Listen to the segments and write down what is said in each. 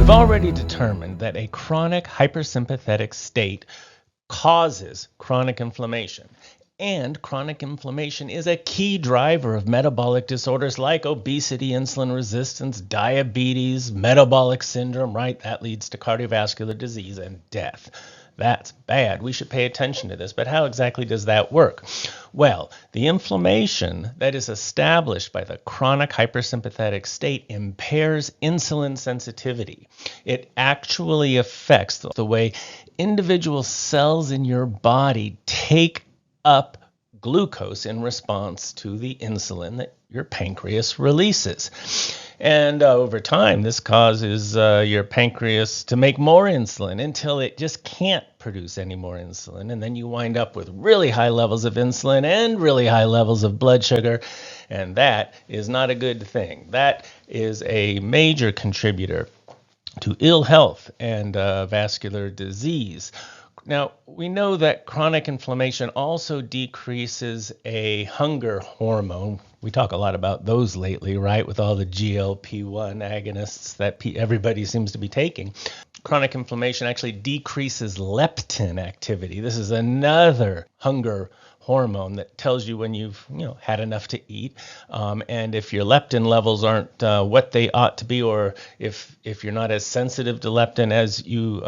We've already determined that a chronic hypersympathetic state causes chronic inflammation. And chronic inflammation is a key driver of metabolic disorders like obesity, insulin resistance, diabetes, metabolic syndrome, right? That leads to cardiovascular disease and death. That's bad. We should pay attention to this. But how exactly does that work? Well, the inflammation that is established by the chronic hypersympathetic state impairs insulin sensitivity. It actually affects the way individual cells in your body take up glucose in response to the insulin that your pancreas releases. And over time, this causes your pancreas to make more insulin until it just can't produce any more insulin. And then you wind up with really high levels of insulin and really high levels of blood sugar. And that is not a good thing. That is a major contributor to ill health and vascular disease. Now, we know that chronic inflammation also decreases a hunger hormone. We talk a lot about those lately, right, with all the GLP-1 agonists that everybody seems to be taking. Chronic inflammation actually decreases leptin activity. This is another hunger hormone that tells you when you've had enough to eat, and if your leptin levels aren't what they ought to be, or if you're not as sensitive to leptin as you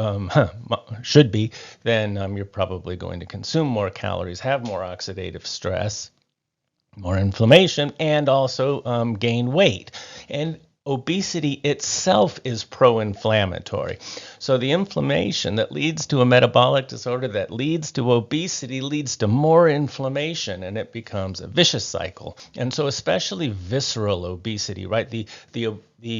should be, then you're probably going to consume more calories, have more oxidative stress, more inflammation, and also gain weight. And obesity itself is pro-inflammatory. So the inflammation that leads to a metabolic disorder that leads to obesity leads to more inflammation, and it becomes a vicious cycle. And so especially visceral obesity, right? The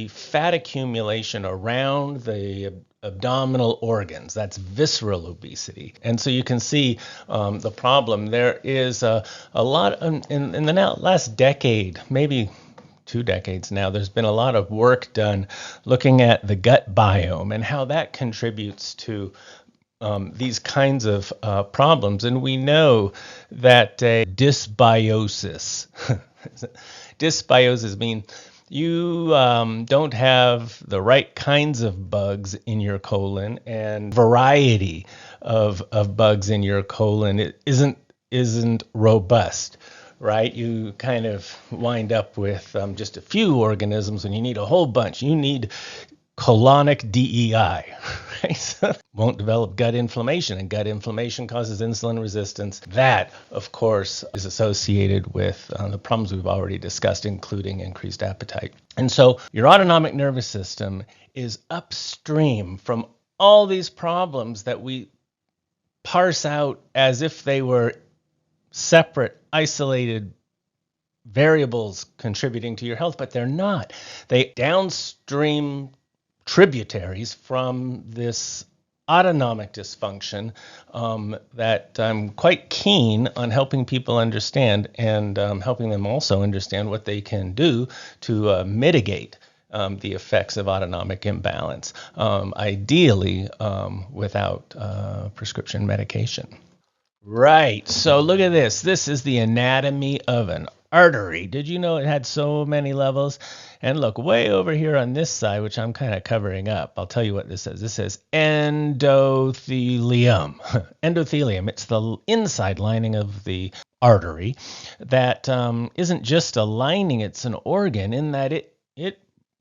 fat accumulation around the abdominal organs, that's visceral obesity. And so you can see the problem. There is a lot in the last decade, maybe 2 decades now, there's been a lot of work done looking at the gut biome and how that contributes to these kinds of problems. And we know that dysbiosis, dysbiosis means you don't have the right kinds of bugs in your colon, and variety of bugs in your colon it isn't robust. Right? You kind of wind up with just a few organisms when you need a whole bunch. You need colonic DEI, right? So won't develop gut inflammation, and gut inflammation causes insulin resistance. That, of course, is associated with the problems we've already discussed, including increased appetite. And so your autonomic nervous system is upstream from all these problems that we parse out as if they were separate, isolated variables contributing to your health, but they're not. They downstream tributaries from this autonomic dysfunction that I'm quite keen on helping people understand, and helping them also understand what they can do to mitigate the effects of autonomic imbalance, ideally without prescription medication. Right. So look at this. This is the anatomy of an artery. Did you know it had so many levels? And look, way over here on this side, which I'm kind of covering up, I'll tell you what this says. This says endothelium. Endothelium. It's the inside lining of the artery that isn't just a lining, it's an organ in that it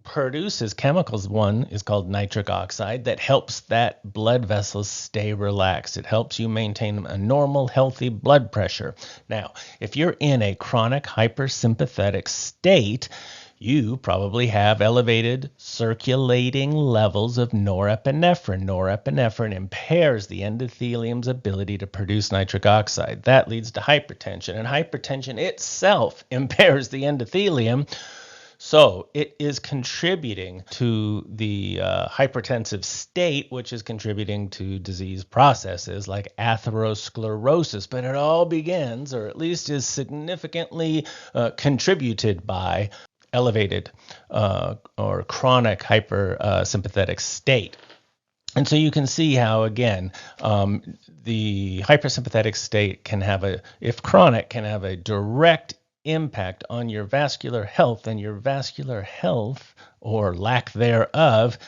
produces chemicals. One is called nitric oxide that helps that blood vessels stay relaxed. It helps you maintain a normal, healthy blood pressure. Now, if you're in a chronic hypersympathetic state, you probably have elevated circulating levels of norepinephrine. Norepinephrine impairs the endothelium's ability to produce nitric oxide. That leads to hypertension, and hypertension itself impairs the endothelium. So it is contributing to the hypertensive state, which is contributing to disease processes like atherosclerosis. But it all begins, or at least is significantly contributed by elevated or chronic hypersympathetic state. And so you can see how, again, the hypersympathetic state can have if chronic, can have a direct impact on your vascular health, and your vascular health, or lack thereof,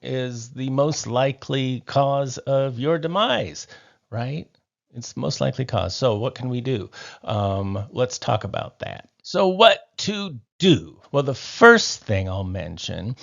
is the most likely cause of your demise, right? It's the most likely cause. So what can we do? Let's talk about that. So what to do? Well, the first thing I'll mention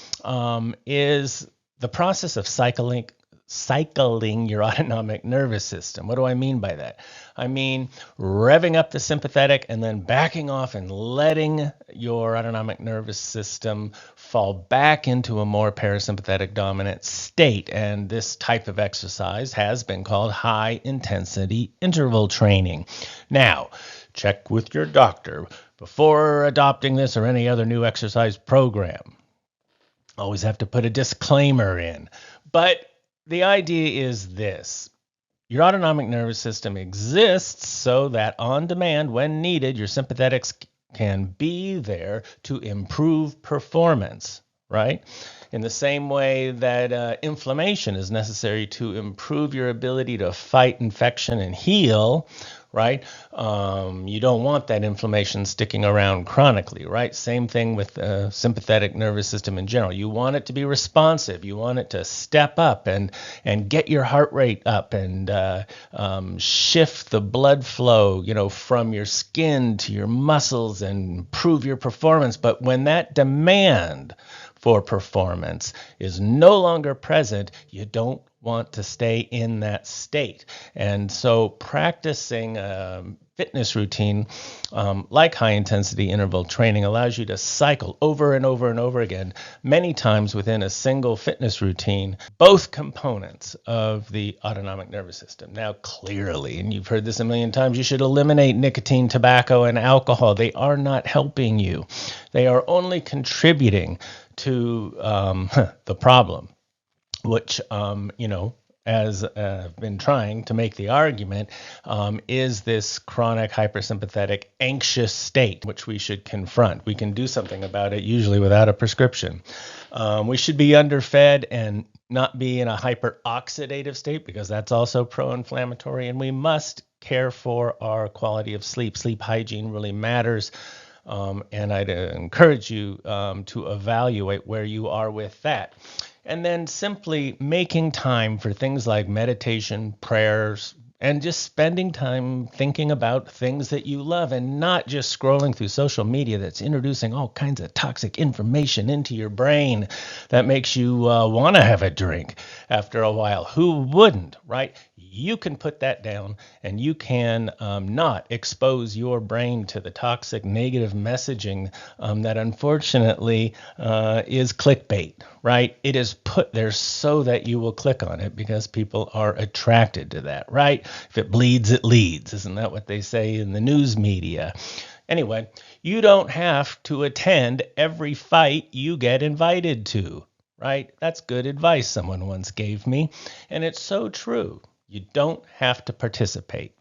is the process of cycling your autonomic nervous system. What do I mean by that? I mean revving up the sympathetic and then backing off and letting your autonomic nervous system fall back into a more parasympathetic dominant state. And this type of exercise has been called high intensity interval training. Now, check with your doctor before adopting this or any other new exercise program. Always have to put a disclaimer in. But the idea is this. Your autonomic nervous system exists so that on demand, when needed, your sympathetics can be there to improve performance, right? In the same way that inflammation is necessary to improve your ability to fight infection and heal, right? You don't want that inflammation sticking around chronically, right? Same thing with the sympathetic nervous system in general. You want it to be responsive. You want it to step up and get your heart rate up and shift the blood flow, from your skin to your muscles and improve your performance. But when that demand for performance is no longer present, you don't want to stay in that state. And so practicing a fitness routine like high intensity interval training allows you to cycle over and over and over again, many times within a single fitness routine, both components of the autonomic nervous system. Now, clearly, and you've heard this a million times, you should eliminate nicotine, tobacco, and alcohol. They are not helping you. They are only contributing to the problem, which, as I've been trying to make the argument, is this chronic hypersympathetic anxious state, which we should confront. We can do something about it, usually without a prescription. We should be underfed and not be in a hyperoxidative state, because that's also pro-inflammatory, and we must care for our quality of sleep. Sleep hygiene really matters. And I'd encourage you to evaluate where you are with that. And then simply making time for things like meditation, prayers, and just spending time thinking about things that you love and not just scrolling through social media that's introducing all kinds of toxic information into your brain that makes you want to have a drink after a while. Who wouldn't, right? You can put that down, and you can not expose your brain to the toxic negative messaging that unfortunately is clickbait, right? It is put there so that you will click on it because people are attracted to that, right? If it bleeds, it leads. Isn't that what they say in the news media? Anyway, you don't have to attend every fight you get invited to, right? That's good advice someone once gave me, and it's so true. You don't have to participate.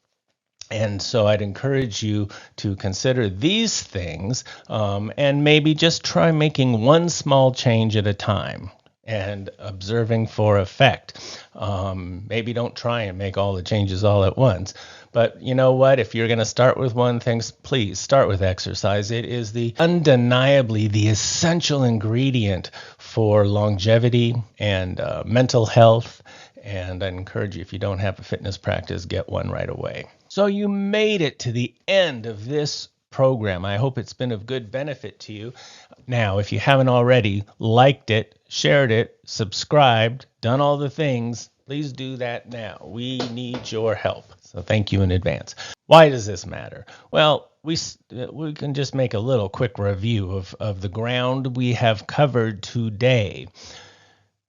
And so I'd encourage you to consider these things and maybe just try making one small change at a time and observing for effect. Maybe don't try and make all the changes all at once. But you know what? If you're going to start with one thing, please start with exercise. It is undeniably the essential ingredient for longevity and mental health. And I encourage you, if you don't have a fitness practice, get one right away. So you made it to the end of this program. I hope it's been of good benefit to you. Now, if you haven't already liked it, shared it, subscribed, done all the things, please do that now. We need your help. So thank you in advance. Why does this matter? Well, we can just make a little quick review of the ground we have covered today.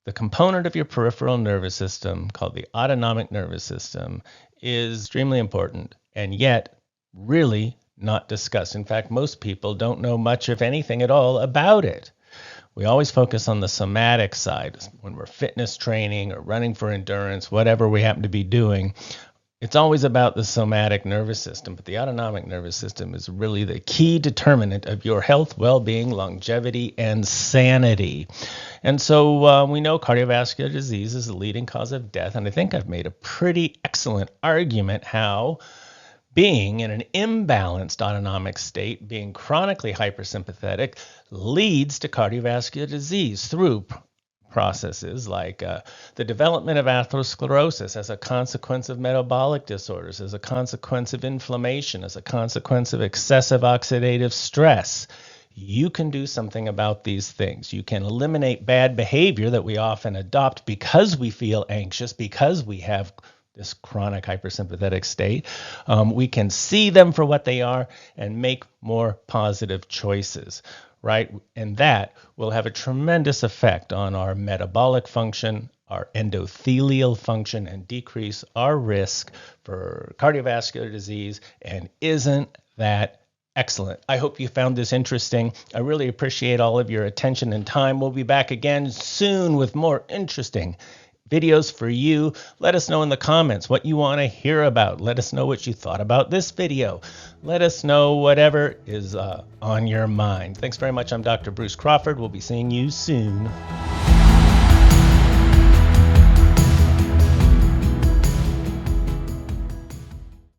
The component of your peripheral nervous system called the autonomic nervous system is extremely important and yet really not discussed. In fact, most people don't know much, if anything at all, about it. We always focus on the somatic side when we're fitness training or running for endurance, whatever we happen to be doing. It's always about the somatic nervous system, but the autonomic nervous system is really the key determinant of your health, well-being, longevity, and sanity. And so we know cardiovascular disease is the leading cause of death, and I think I've made a pretty excellent argument how being in an imbalanced autonomic state, being chronically hypersympathetic, leads to cardiovascular disease through processes like the development of atherosclerosis as a consequence of metabolic disorders, as a consequence of inflammation, as a consequence of excessive oxidative stress. You can do something about these things. You can eliminate bad behavior that we often adopt because we feel anxious, because we have this chronic hypersympathetic state. We can see them for what they are and make more positive choices, right? And that will have a tremendous effect on our metabolic function, our endothelial function, and decrease our risk for cardiovascular disease. And isn't that excellent? I hope you found this interesting. I really appreciate all of your attention and time. We'll be back again soon with more interesting videos for you. Let us know in the comments what you want to hear about. Let us know what you thought about this video. Let us know whatever is on your mind. Thanks very much. I'm Dr. Bruce Crawford. We'll be seeing you soon.